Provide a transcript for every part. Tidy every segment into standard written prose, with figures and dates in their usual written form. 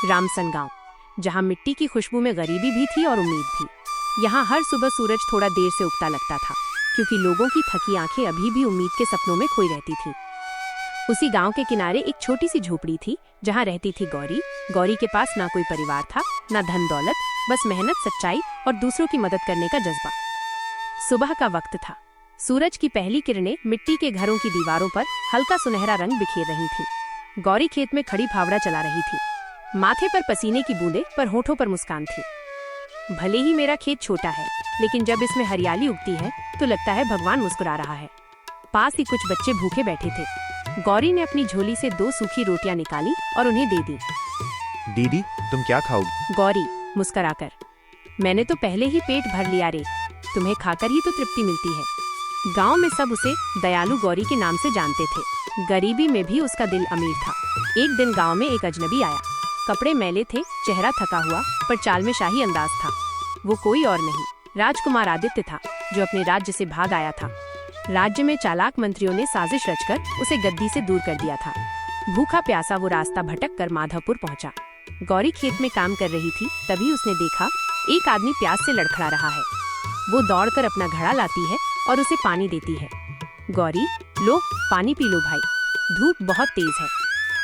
रामसन गांव, जहां मिट्टी की खुशबू में गरीबी भी थी और उम्मीद भी। यहाँ हर सुबह सूरज थोड़ा देर से उगता लगता था, क्योंकि लोगों की थकी आंखें अभी भी उम्मीद के सपनों में खोई रहती थीं। उसी गांव के किनारे एक छोटी सी झोपड़ी थी, जहां रहती थी गौरी। गौरी के पास ना कोई परिवार था, ना धन दौलत, बस मेहनत, सच्चाई और दूसरों की मदद करने का जज्बा। सुबह का वक्त था। सूरज की पहली किरणें मिट्टी के घरों की दीवारों पर हल्का सुनहरा रंग बिखेर रही थीं। गौरी खेत में खड़ी फावड़ा चला रही थी। माथे पर पसीने की बूंदें, पर होठों पर मुस्कान थी। भले ही मेरा खेत छोटा है, लेकिन जब इसमें हरियाली उगती है तो लगता है भगवान मुस्कुरा रहा है। पास ही कुछ बच्चे भूखे बैठे थे। गौरी ने अपनी झोली से 2 सूखी रोटियां निकाली और उन्हें दे दी। दीदी, तुम क्या खाओगी? गौरी मुस्कुराकर, मैंने तो पहले ही पेट भर लिया रे, तुम्हें खाकर ही तो तृप्ति मिलती है। गांव में सब उसे दयालु गौरी के नाम से जानते थे। गरीबी में भी उसका दिल अमीर था। एक दिन गांव में एक अजनबी आया। कपड़े मैले थे, चेहरा थका हुआ, पर चाल में शाही अंदाज था। वो कोई और नहीं, राजकुमार आदित्य था, जो अपने राज्य से भाग आया था। राज्य में चालाक मंत्रियों ने साजिश रचकर उसे गद्दी से दूर कर दिया था। भूखा प्यासा वो रास्ता भटक कर माधवपुर पहुंचा। गौरी खेत में काम कर रही थी, तभी उसने देखा एक आदमी प्यास से लड़खड़ा रहा है। वो दौड़कर अपना घड़ा लाती है और उसे पानी देती है। गौरी, लो पानी पी लो भाई, धूप बहुत तेज है।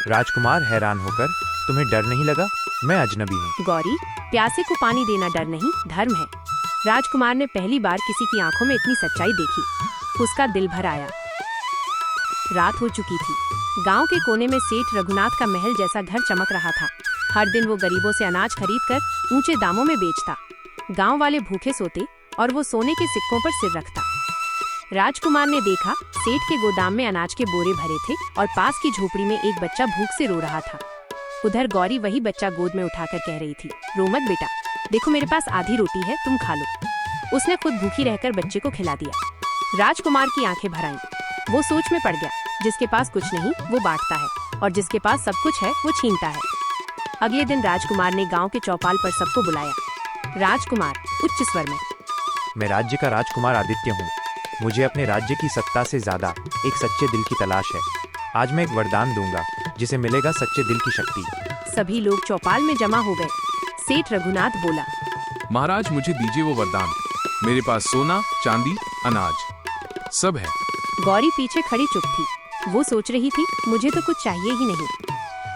राजकुमार हैरान होकर, तुम्हें डर नहीं लगा? मैं अजनबी हूँ। गौरी, प्यासे को पानी देना डर नहीं, धर्म है। राजकुमार ने पहली बार किसी की आंखों में इतनी सच्चाई देखी। उसका दिल भर आया। रात हो चुकी थी। गांव के कोने में सेठ रघुनाथ का महल जैसा घर चमक रहा था। हर दिन वो गरीबों से अनाज खरीदकर ऊंचे दामों में बेचता। गांव वाले भूखे सोते और वो सोने के सिक्कों पर सिर रखता। राजकुमार ने देखा सेठ के गोदाम में अनाज के बोरे भरे थे और पास की झोपड़ी में एक बच्चा भूख से रो रहा था। उधर गौरी वही बच्चा गोद में उठाकर कह रही थी, रो मत बेटा, देखो मेरे पास आधी रोटी है, तुम खा लो। उसने खुद भूखी रहकर बच्चे को खिला दिया। राजकुमार की आंखें भर आईं। वो सोच में पड़ गया, जिसके पास कुछ नहीं वो बांटता है, और जिसके पास सब कुछ है वो छीनता है। अगले दिन राजकुमार ने गांव के चौपाल पर सबको बुलाया। राजकुमार उच्च स्वर में, मैं राज्य का राजकुमार आदित्य हूँ। मुझे अपने राज्य की सत्ता से ज्यादा एक सच्चे दिल की तलाश है। आज मैं एक वरदान दूंगा, जिसे मिलेगा सच्चे दिल की शक्ति। सभी लोग चौपाल में जमा हो गए। सेठ रघुनाथ बोला, महाराज मुझे दीजिए वो वरदान। मेरे पास सोना, चांदी, अनाज सब है। गौरी पीछे खड़ी चुप थी। वो सोच रही थी, मुझे तो कुछ चाहिए ही नहीं।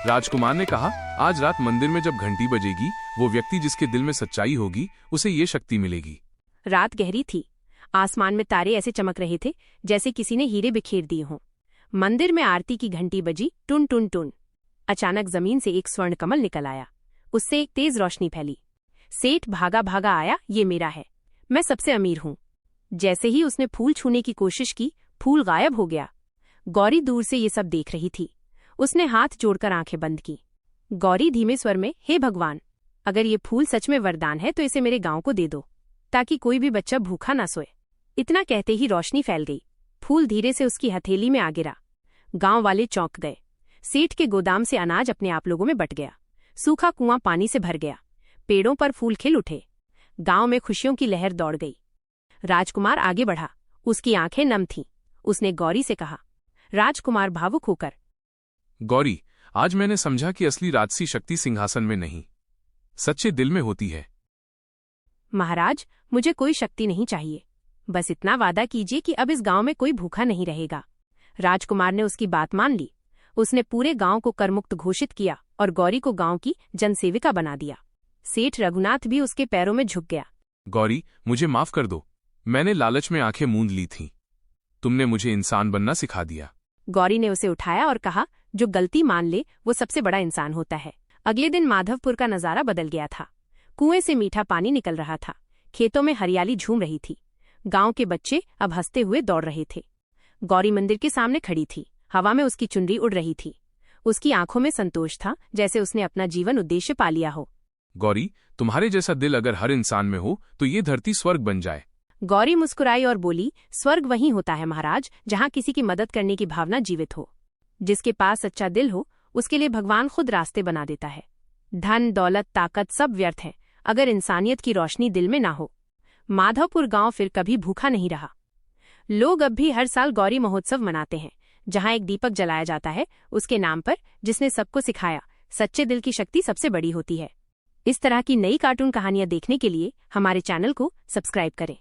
राजकुमार ने कहा, आज रात मंदिर में जब घंटी बजेगी, वो व्यक्ति जिसके दिल में सच्चाई होगी, उसे ये शक्ति मिलेगी। रात गहरी थी। आसमान में तारे ऐसे चमक रहे थे जैसे किसी ने हीरे बिखेर दिए हों। मंदिर में आरती की घंटी बजी, टुन टुन टुन। अचानक जमीन से एक स्वर्ण कमल निकल आया। उससे एक तेज रोशनी फैली। सेठ भागा भागा आया, ये मेरा है, मैं सबसे अमीर हूँ। जैसे ही उसने फूल छूने की कोशिश की, फूल गायब हो गया। गौरी दूर से ये सब देख रही थी। उसने हाथ जोड़कर आंखें बंद की। गौरी धीमे स्वर में, हे भगवान, अगर ये फूल सच में वरदान है तो इसे मेरे गांव को दे दो, ताकि कोई भी बच्चा भूखा ना सोए। इतना कहते ही रोशनी फैल गई। फूल धीरे से उसकी हथेली में आ गिरा। गांव वाले चौंक गए। सेठ के गोदाम से अनाज अपने आप लोगों में बट गया। सूखा कुआं पानी से भर गया। पेड़ों पर फूल खिल उठे। गांव में खुशियों की लहर दौड़ गई। राजकुमार आगे बढ़ा। उसकी आंखें नम थीं। उसने गौरी से कहा, राजकुमार भावुक होकर, गौरी, आज मैंने समझा कि असली राजसी शक्ति सिंहासन में नहीं, सच्चे दिल में होती है। महाराज, मुझे कोई शक्ति नहीं चाहिए, बस इतना वादा कीजिए कि अब इस गांव में कोई भूखा नहीं रहेगा। राजकुमार ने उसकी बात मान ली। उसने पूरे गांव को करमुक्त घोषित किया और गौरी को गांव की जनसेविका बना दिया। सेठ रघुनाथ भी उसके पैरों में झुक गया। गौरी, मुझे माफ कर दो, मैंने लालच में आंखें मूंद ली थीं। तुमने मुझे इंसान बनना सिखा दिया। गौरी ने उसे उठाया और कहा, जो गलती मान ले वो सबसे बड़ा इंसान होता है। अगले दिन माधवपुर का नजारा बदल गया था। कुएं से मीठा पानी निकल रहा था। खेतों में हरियाली झूम रही थी। गांव के बच्चे अब हंसते हुए दौड़ रहे थे। गौरी मंदिर के सामने खड़ी थी। हवा में उसकी चुनरी उड़ रही थी। उसकी आंखों में संतोष था, जैसे उसने अपना जीवन उद्देश्य पा लिया हो। गौरी, तुम्हारे जैसा दिल अगर हर इंसान में हो तो ये धरती स्वर्ग बन जाए। गौरी मुस्कुराई और बोली, स्वर्ग वहीं होता है महाराज, जहां किसी की मदद करने की भावना जीवित हो। जिसके पास सच्चा दिल हो, उसके लिए भगवान खुद रास्ते बना देता है। धन, दौलत, ताकत सब व्यर्थ है अगर इंसानियत की रोशनी दिल में ना हो। माधवपुर गांव फिर कभी भूखा नहीं रहा। लोग अब भी हर साल गौरी महोत्सव मनाते हैं, जहां एक दीपक जलाया जाता है उसके नाम पर, जिसने सबको सिखाया सच्चे दिल की शक्ति सबसे बड़ी होती है। इस तरह की नई कार्टून कहानियां देखने के लिए हमारे चैनल को सब्सक्राइब करें।